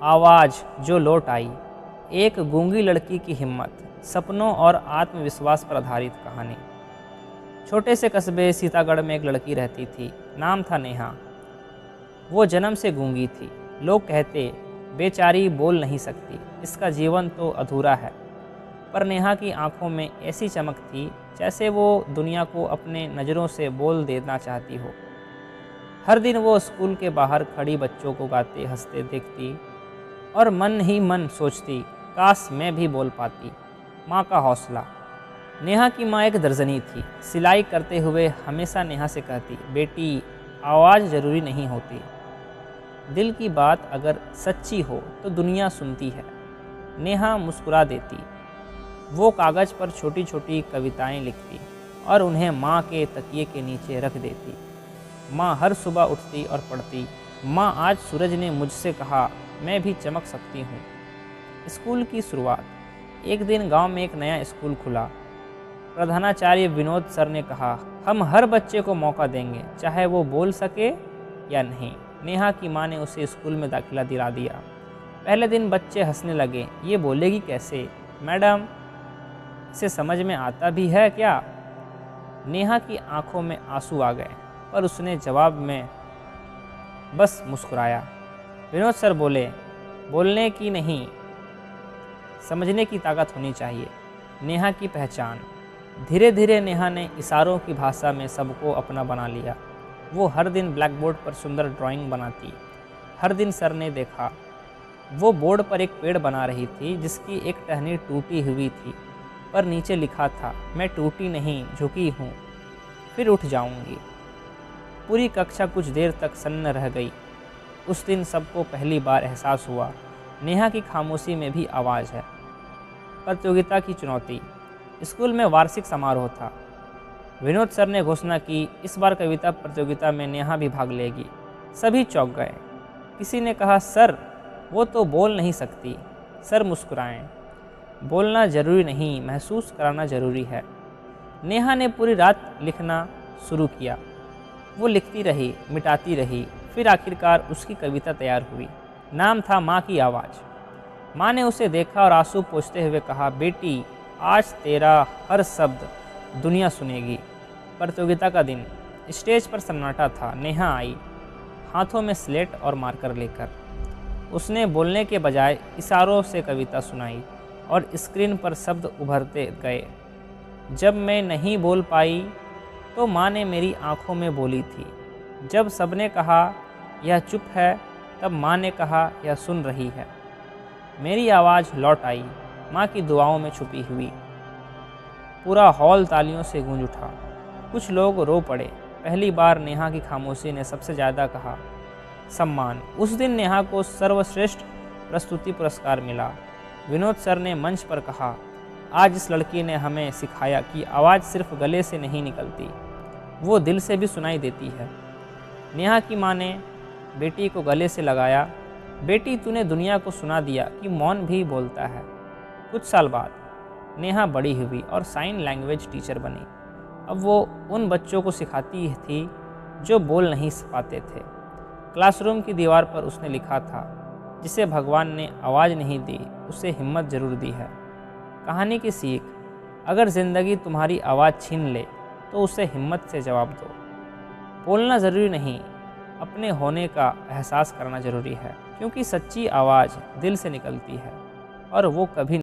आवाज़ जो लौट आई, एक गूंगी लड़की की हिम्मत, सपनों और आत्मविश्वास पर आधारित कहानी। छोटे से कस्बे सीतागढ़ में एक लड़की रहती थी, नाम था नेहा। वो जन्म से गूंगी थी। लोग कहते, बेचारी बोल नहीं सकती, इसका जीवन तो अधूरा है। पर नेहा की आंखों में ऐसी चमक थी जैसे वो दुनिया को अपने नज़रों से बोल देना चाहती हो। हर दिन वो स्कूल के बाहर खड़ी बच्चों को गाते हंसते देखती और मन ही मन सोचती, काश मैं भी बोल पाती। माँ का हौसला। नेहा की माँ एक दर्जनी थी। सिलाई करते हुए हमेशा नेहा से कहती, बेटी आवाज़ ज़रूरी नहीं होती, दिल की बात अगर सच्ची हो तो दुनिया सुनती है। नेहा मुस्कुरा देती। वो कागज़ पर छोटी छोटी कविताएं लिखती और उन्हें माँ के तकिए के नीचे रख देती। माँ हर सुबह उठती और पढ़ती, माँ आज सूरज ने मुझसे कहा मैं भी चमक सकती हूँ। स्कूल की शुरुआत। एक दिन गांव में एक नया स्कूल खुला। प्रधानाचार्य विनोद सर ने कहा, हम हर बच्चे को मौका देंगे, चाहे वो बोल सके या नहीं। नेहा की माँ ने उसे स्कूल में दाखिला दिला दिया। पहले दिन बच्चे हंसने लगे, ये बोलेगी कैसे? मैडम, इसे समझ में आता भी है क्या? नेहा की आंखों में आंसू आ गए, पर उसने जवाब में बस मुस्कुराया। विनोद सर बोले, बोलने की नहीं, समझने की ताकत होनी चाहिए। नेहा की पहचान। धीरे धीरे नेहा ने इशारों की भाषा में सबको अपना बना लिया। वो हर दिन ब्लैक बोर्ड पर सुंदर ड्राइंग बनाती। हर दिन सर ने देखा, वो बोर्ड पर एक पेड़ बना रही थी जिसकी एक टहनी टूटी हुई थी, पर नीचे लिखा था, मैं टूटी नहीं, झुकी हूँ, फिर उठ जाऊँगी। पूरी कक्षा कुछ देर तक सन्न रह गई। उस दिन सबको पहली बार एहसास हुआ, नेहा की खामोशी में भी आवाज़ है। प्रतियोगिता की चुनौती। स्कूल में वार्षिक समारोह था। विनोद सर ने घोषणा की, इस बार कविता प्रतियोगिता में नेहा भी भाग लेगी। सभी चौंक गए। किसी ने कहा, सर वो तो बोल नहीं सकती। सर मुस्कुराएं, बोलना ज़रूरी नहीं, महसूस कराना ज़रूरी है। नेहा ने पूरी रात लिखना शुरू किया। वो लिखती रही, मिटाती रही, फिर आखिरकार उसकी कविता तैयार हुई। नाम था माँ की आवाज़। माँ ने उसे देखा और आंसू पोंछते हुए कहा, बेटी आज तेरा हर शब्द दुनिया सुनेगी। प्रतियोगिता का दिन। स्टेज पर सन्नाटा था। नेहा आई, हाथों में स्लेट और मार्कर लेकर। उसने बोलने के बजाय इशारों से कविता सुनाई और स्क्रीन पर शब्द उभरते गए। जब मैं नहीं बोल पाई तो माँ ने मेरी आंखों में बोली थी। जब सबने कहा यह चुप है, तब माँ ने कहा यह सुन रही है। मेरी आवाज़ लौट आई, माँ की दुआओं में छुपी हुई। पूरा हॉल तालियों से गूंज उठा। कुछ लोग रो पड़े। पहली बार नेहा की खामोशी ने सबसे ज़्यादा कहा। सम्मान। उस दिन नेहा को सर्वश्रेष्ठ प्रस्तुति पुरस्कार मिला। विनोद सर ने मंच पर कहा, आज इस लड़की ने हमें सिखाया कि आवाज़ सिर्फ गले से नहीं निकलती, वो दिल से भी सुनाई देती है। नेहा की माँ ने बेटी को गले से लगाया। बेटी तूने दुनिया को सुना दिया कि मौन भी बोलता है। कुछ साल बाद नेहा बड़ी हुई और साइन लैंग्वेज टीचर बनी। अब वो उन बच्चों को सिखाती थी जो बोल नहीं पाते थे। क्लासरूम की दीवार पर उसने लिखा था, जिसे भगवान ने आवाज़ नहीं दी, उसे हिम्मत ज़रूर दी है। कहानी की सीख। अगर ज़िंदगी तुम्हारी आवाज़ छीन ले तो उसे हिम्मत से जवाब दो। बोलना ज़रूरी नहीं, अपने होने का एहसास करना ज़रूरी है, क्योंकि सच्ची आवाज़ दिल से निकलती है और वो कभी